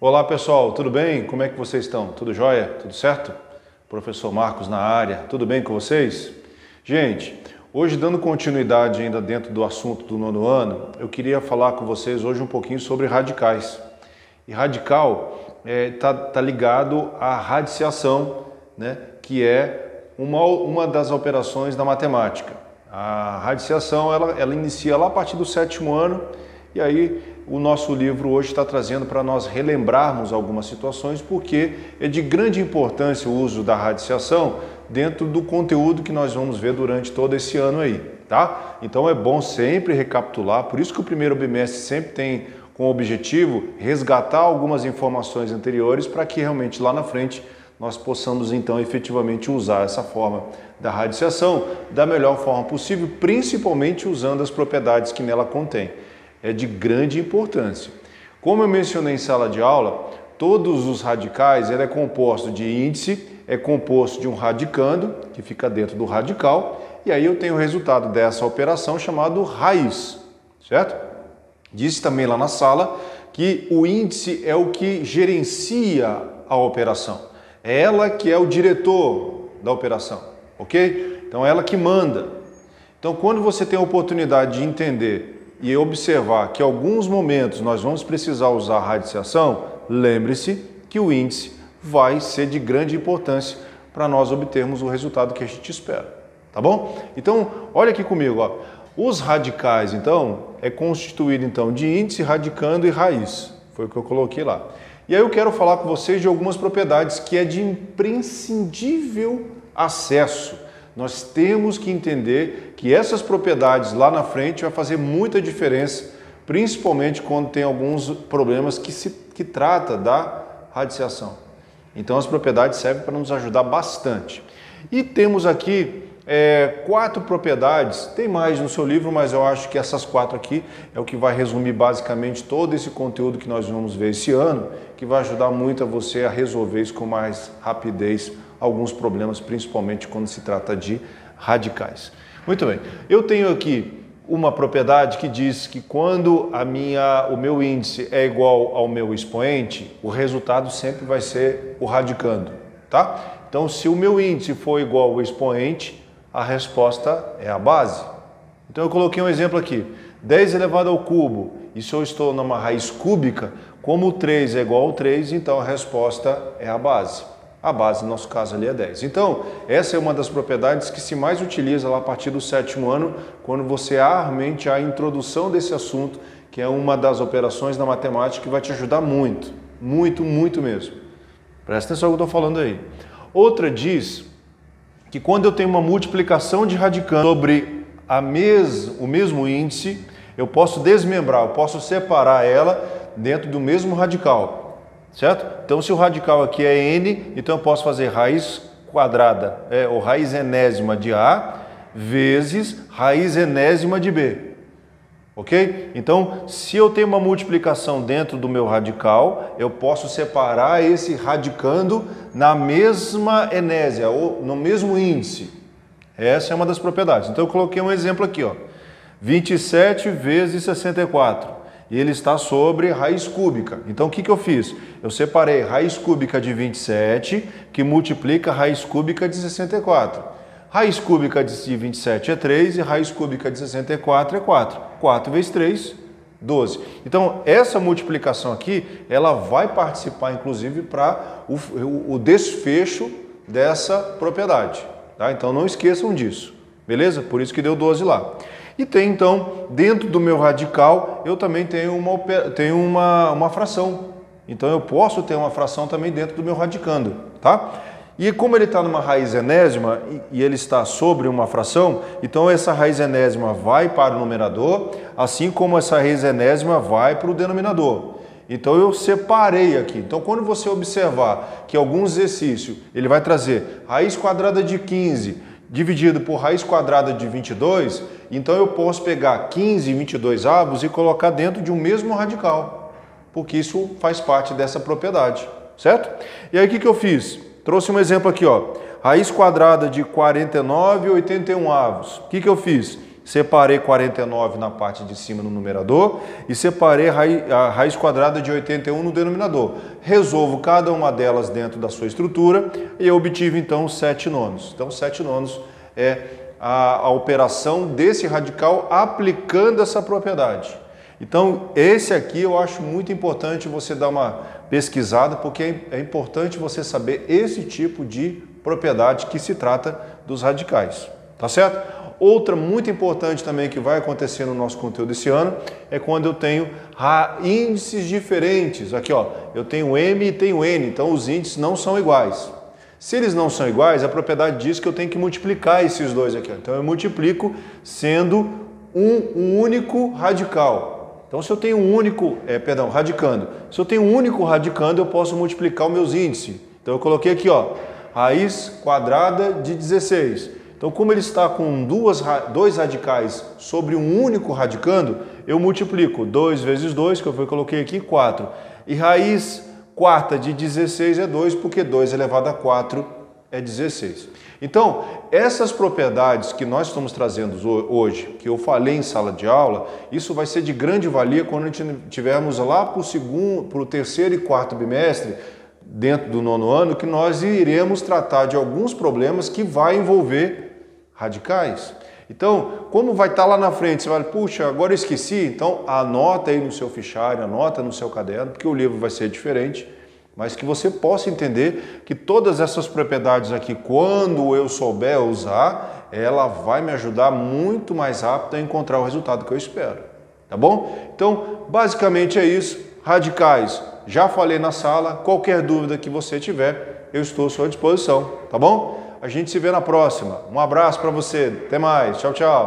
Olá pessoal, tudo bem? Como é que vocês estão? Tudo jóia? Tudo certo? Professor Marcos na área, tudo bem com vocês? Gente, hoje dando continuidade ainda dentro do assunto do nono ano, eu queria falar com vocês hoje um pouquinho sobre radicais. E radical tá ligado à radiciação, né? Que é uma das operações da matemática. A radiciação ela inicia lá a partir do sétimo ano e aí o nosso livro hoje está trazendo para nós relembrarmos algumas situações porque é de grande importância o uso da radiciação dentro do conteúdo que nós vamos ver durante todo esse ano aí, tá? Então é bom sempre recapitular, por isso que o primeiro bimestre sempre tem como objetivo resgatar algumas informações anteriores para que realmente lá na frente nós possamos então efetivamente usar essa forma da radiciação da melhor forma possível, principalmente usando as propriedades que nela contém. É de grande importância. Como eu mencionei em sala de aula, todos os radicais ele é composto de índice, é composto de um radicando, que fica dentro do radical, e aí eu tenho o resultado dessa operação chamado raiz, certo? Disse também lá na sala que o índice é o que gerencia a operação. É ela que é o diretor da operação, ok? Então é ela que manda. Então quando você tem a oportunidade de entender e observar que em alguns momentos nós vamos precisar usar a radiciação, lembre-se que o índice vai ser de grande importância para nós obtermos o resultado que a gente espera, tá bom? Então, olha aqui comigo, ó. Os radicais, então, é constituído então de índice, radicando e raiz. Foi o que eu coloquei lá. E aí eu quero falar com vocês de algumas propriedades que é de imprescindível acesso. Nós temos que entender que essas propriedades lá na frente vai fazer muita diferença, principalmente quando tem alguns problemas que trata da radiciação. Então as propriedades servem para nos ajudar bastante. E temos aqui 4 propriedades, tem mais no seu livro, mas eu acho que essas 4 aqui é o que vai resumir basicamente todo esse conteúdo que nós vamos ver esse ano, que vai ajudar muito a você a resolver isso com mais rapidez, alguns problemas, principalmente quando se trata de radicais. Muito bem, eu tenho aqui uma propriedade que diz que quando o meu índice é igual ao meu expoente, o resultado sempre vai ser o radicando, tá? Então, se o meu índice for igual ao expoente, a resposta é a base. Então, eu coloquei um exemplo aqui, 10 elevado ao cubo, e se eu estou numa raiz cúbica, como o 3 é igual ao 3, então a resposta é a base. A base, no nosso caso, ali é 10. Então, essa é uma das propriedades que se mais utiliza lá a partir do sétimo ano, quando você realmente a introdução desse assunto, que é uma das operações da matemática que vai te ajudar muito, muito, muito mesmo. Presta atenção no que eu estou falando aí. Outra diz que quando eu tenho uma multiplicação de radicando sobre o mesmo índice, eu posso desmembrar, eu posso separar ela dentro do mesmo radical. Certo? Então, se o radical aqui é n, então eu posso fazer raiz quadrada, ou raiz enésima de A, vezes raiz enésima de B. Ok? Então, se eu tenho uma multiplicação dentro do meu radical, eu posso separar esse radicando na mesma enésia, ou no mesmo índice. Essa é uma das propriedades. Então, eu coloquei um exemplo aqui, ó. 27 vezes 64. E ele está sobre raiz cúbica. Então, o que eu fiz? Eu separei raiz cúbica de 27, que multiplica raiz cúbica de 64. Raiz cúbica de 27 é 3 e raiz cúbica de 64 é 4. 4 vezes 3, 12. Então, essa multiplicação aqui, ela vai participar, inclusive, para o desfecho dessa propriedade. Tá? Então, não esqueçam disso. Beleza? Por isso que deu 12 lá. E tem, então, dentro do meu radical, eu também tenho uma fração. Então, eu posso ter uma fração também dentro do meu radicando, tá? E como ele está numa raiz enésima e ele está sobre uma fração, então essa raiz enésima vai para o numerador, assim como essa raiz enésima vai para o denominador. Então, eu separei aqui. Então, quando você observar que algum exercício, ele vai trazer raiz quadrada de 15 dividido por raiz quadrada de 22, então eu posso pegar 15 e 22 avos e colocar dentro de um mesmo radical, porque isso faz parte dessa propriedade, certo? E aí o que eu fiz? Trouxe um exemplo aqui, ó, raiz quadrada de 49 e 81 avos. O que eu fiz? separei 49 na parte de cima no numerador e separei a raiz quadrada de 81 no denominador. Resolvo cada uma delas dentro da sua estrutura e eu obtive então 7 nonos. Então 7 nonos é a operação desse radical aplicando essa propriedade. Então esse aqui eu acho muito importante você dar uma pesquisada, porque é importante você saber esse tipo de propriedade que se trata dos radicais, tá certo? Outra muito importante também que vai acontecer no nosso conteúdo esse ano é quando eu tenho índices diferentes. Aqui, ó, eu tenho M e tenho N, então os índices não são iguais. Se eles não são iguais, a propriedade diz que eu tenho que multiplicar esses dois aqui. Então eu multiplico sendo um único radical. Então se eu tenho radicando. Se eu tenho um único radicando, eu posso multiplicar os meus índices. Então eu coloquei aqui, ó, raiz quadrada de 16. Então, como ele está com dois radicais sobre um único radicando, eu multiplico 2 vezes 2, que eu coloquei aqui, 4. E raiz quarta de 16 é 2, porque 2 elevado a 4 é 16. Então, essas propriedades que nós estamos trazendo hoje, que eu falei em sala de aula, isso vai ser de grande valia quando a gente tivermos lá para o terceiro e quarto bimestre, dentro do nono ano, que nós iremos tratar de alguns problemas que vai envolver radicais. Então, como vai estar lá na frente, você vai, puxa, agora eu esqueci, então anota aí no seu fichário, anota no seu caderno, porque o livro vai ser diferente, mas que você possa entender que todas essas propriedades aqui, quando eu souber usar, ela vai me ajudar muito mais rápido a encontrar o resultado que eu espero, tá bom? Então, basicamente é isso, radicais, já falei na sala, qualquer dúvida que você tiver, eu estou à sua disposição, tá bom? A gente se vê na próxima. Um abraço para você. Até mais. Tchau, tchau.